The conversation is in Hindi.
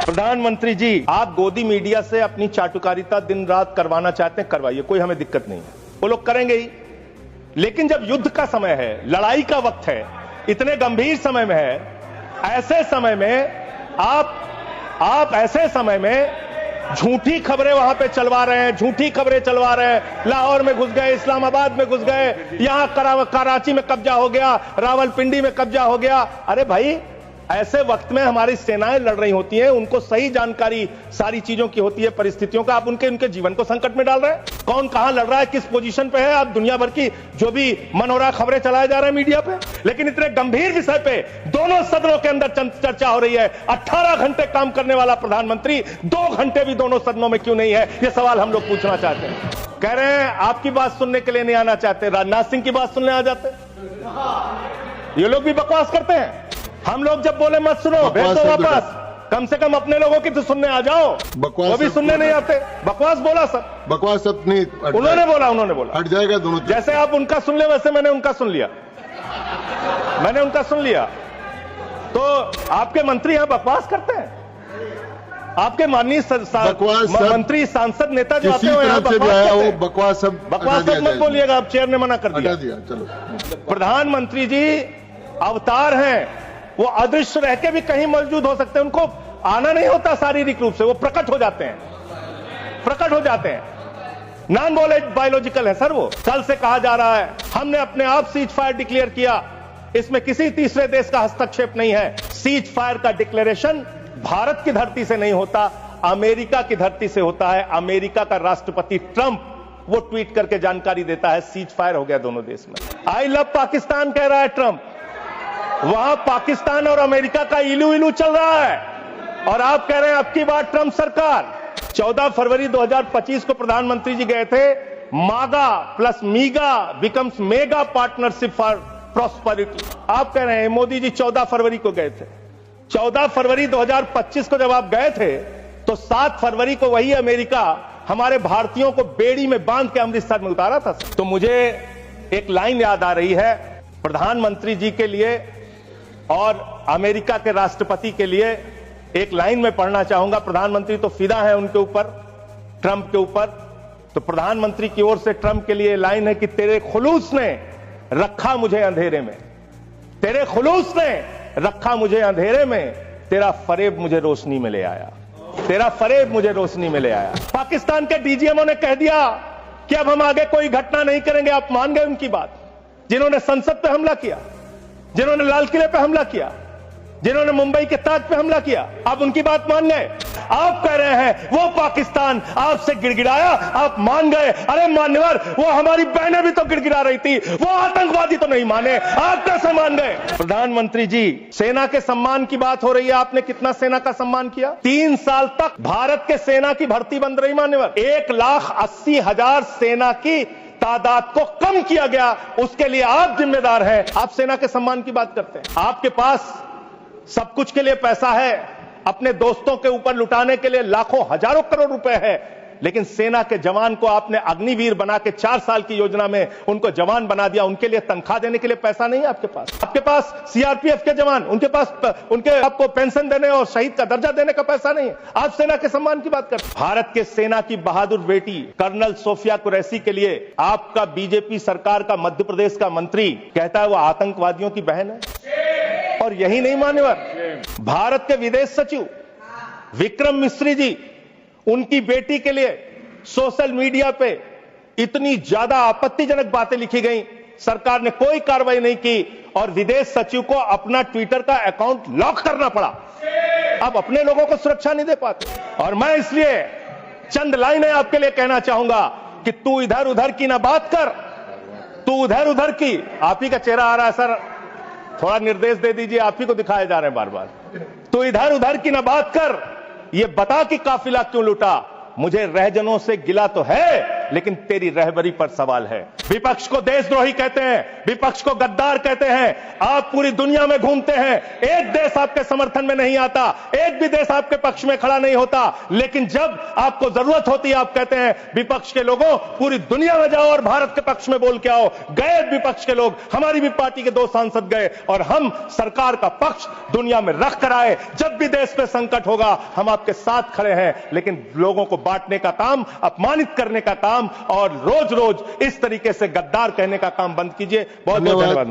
प्रधानमंत्री जी, आप गोदी मीडिया से अपनी चाटुकारिता दिन रात करवाना चाहते हैं, करवाइए, कोई हमें दिक्कत नहीं है, वो लोग करेंगे ही। लेकिन जब युद्ध का समय है, लड़ाई का वक्त है, इतने गंभीर समय में है, ऐसे समय में आप ऐसे समय में झूठी खबरें वहां पे चलवा रहे हैं, झूठी खबरें चलवा रहे हैं। लाहौर में घुस गए, इस्लामाबाद में घुस गए, यहां कराची में कब्जा हो गया, रावलपिंडी में कब्जा हो गया। अरे भाई, ऐसे वक्त में हमारी सेनाएं लड़ रही होती हैं, उनको सही जानकारी सारी चीजों की होती है, परिस्थितियों का। आप उनके जीवन को संकट में डाल रहे हैं। कौन कहां लड़ रहा है, किस पोजीशन पे है, आप दुनिया भर की जो भी मन हो रहा खबरें चलाए जा रहे हैं मीडिया पे। लेकिन इतने गंभीर विषय पे दोनों सदनों के अंदर चर्चा हो रही है। 18 घंटे काम करने वाला प्रधानमंत्री 2 घंटे भी दोनों सदनों में क्यों नहीं है, यह सवाल हम लोग पूछना चाहते हैं। कह रहे हैं आपकी बात सुनने के लिए नहीं आना चाहते, राजनाथ सिंह की बात सुनने आ जाते। ये लोग भी बकवास करते हैं। हम लोग जब बोले मत सुनो, भेज दो वापस, कम से कम अपने लोगों की तो सुनने आ जाओ। वो भी सुनने नहीं आते। बकवास बोला सब, बकवास सब नहीं, उन्होंने बोला हट जाएगा दोनों। जैसे आप उनका सुन ले, वैसे मैंने उनका सुन लिया। तो आपके मंत्री यहां बकवास करते हैं। आपके माननीय मंत्री, सांसद, नेता जो आते हैं यहां बकवास सब मत बोलिएगा, आप चेयर ने मना कर दिया। चलो, प्रधानमंत्री जी अवतार हैं, वो अदृश्य रह के भी कहीं मौजूद हो सकते हैं। उनको आना नहीं होता शारीरिक रूप से, वो प्रकट हो जाते हैं। नॉन बायोलॉजिकल है सर। वो कल से कहा जा रहा है हमने अपने आप सीज फायर डिक्लेयर किया, इसमें किसी तीसरे देश का हस्तक्षेप नहीं है। सीज फायर का डिक्लेरेशन भारत की धरती से नहीं होता, अमेरिका की धरती से होता है। अमेरिका का राष्ट्रपति ट्रंप वो ट्वीट करके जानकारी देता है सीज फायर हो गया दोनों देश में। आई लव पाकिस्तान कह रहा है ट्रंप, वहां पाकिस्तान और अमेरिका का इलू चल रहा है, और आप कह रहे हैं अब की बार ट्रंप सरकार। 14 फरवरी 2025 को प्रधानमंत्री जी गए थे, मागा plus मीगा becomes mega partnership for prosperity. आप कह रहे हैं मोदी जी 14 फरवरी को गए थे। 14 फरवरी 2025 को जब आप गए थे, तो 7 फरवरी को वही अमेरिका हमारे भारतीयों को बेड़ी में बांध के अमृतसर में उतारा था। तो मुझे एक लाइन याद आ रही है प्रधानमंत्री जी के लिए और अमेरिका के राष्ट्रपति के लिए। एक लाइन में पढ़ना चाहूंगा। प्रधानमंत्री तो फिदा है उनके ऊपर, ट्रंप के ऊपर। तो प्रधानमंत्री की ओर से ट्रंप के लिए लाइन है कि तेरे खुलूस ने रखा मुझे अंधेरे में, तेरे खुलूस ने रखा मुझे अंधेरे में, तेरा फरेब मुझे रोशनी में ले आया, तेरा फरेब मुझे रोशनी में ले आया। पाकिस्तान के डीजीएमओ ने कह दिया कि अब हम आगे कोई घटना नहीं करेंगे। आप मान गए उनकी बात। जिन्होंने संसद पे हमला किया, जिन्होंने लाल किले पे हमला किया, जिन्होंने मुंबई के ताज पे हमला किया, आप उनकी बात मान गए। आप कह रहे हैं वो पाकिस्तान आपसे गिड़गिड़ाया, आप मान गए। अरे मान्यवर, वो हमारी बहनें भी तो गिड़गिड़ा रही थी, वो आतंकवादी तो नहीं माने, आप कैसे मान गए? प्रधानमंत्री जी, सेना के सम्मान की बात हो रही है, आपने कितना सेना का सम्मान किया? 3 साल तक भारत के सेना की भर्ती बंद रही मान्यवर। 1,80,000 सेना की तादाद को कम किया गया, उसके लिए आप जिम्मेदार हैं। आप सेना के सम्मान की बात करते हैं। आपके पास सब कुछ के लिए पैसा है, अपने दोस्तों के ऊपर लुटाने के लिए लाखों हजारों करोड़ रुपए है, लेकिन सेना के जवान को आपने अग्निवीर बना के 4 साल की योजना में उनको जवान बना दिया। उनके लिए तनख्वाह देने के लिए पैसा नहीं है आपके पास। आपके पास सीआरपीएफ के जवान, उनके पास आपको पेंशन देने और शहीद का दर्जा देने का पैसा नहीं है। आप सेना के सम्मान की बात करते हैं। भारत के सेना की बहादुर बेटी कर्नल सोफिया कुरैशी के लिए आपका बीजेपी सरकार का मध्य प्रदेश का मंत्री कहता है वो आतंकवादियों की बहन है। और यही नहीं मान्यवर, भारत के विदेश सचिव विक्रम मिश्री जी, उनकी बेटी के लिए सोशल मीडिया पे इतनी ज्यादा आपत्तिजनक बातें लिखी गई, सरकार ने कोई कार्रवाई नहीं की और विदेश सचिव को अपना ट्विटर का अकाउंट लॉक करना पड़ा। अब अपने लोगों को सुरक्षा नहीं दे पाते। और मैं इसलिए चंद लाइनें आपके लिए कहना चाहूंगा कि तू इधर उधर की ना बात कर, तू उधर उधर की। आप ही का चेहरा आ रहा है सर, थोड़ा निर्देश दे दीजिए, आप ही को दिखाए जा रहे हैं बार बार। तू इधर उधर की ना बात कर, ये बता कि काफिला क्यों लूटा। मुझे रहजनों से गिला तो है, लेकिन तेरी रहबरी पर सवाल है। विपक्ष को देशद्रोही कहते हैं, विपक्ष को गद्दार कहते हैं। आप पूरी दुनिया में घूमते हैं, एक देश आपके समर्थन में नहीं आता, एक भी देश आपके पक्ष में खड़ा नहीं होता, लेकिन जब आपको जरूरत होती है आप कहते हैं विपक्ष के लोगों पूरी दुनिया में जाओ और भारत के पक्ष में बोल के आओ। गए विपक्ष के लोग, हमारी भी पार्टी के 2 सांसद गए और हम सरकार का पक्ष दुनिया में रख कर आए। जब भी देश पे संकट होगा हम आपके साथ खड़े हैं, लेकिन लोगों को बांटने का काम, अपमानित करने का काम और रोज रोज इस तरीके से गद्दार कहने का काम बंद कीजिए। बहुत बहुत धन्यवाद।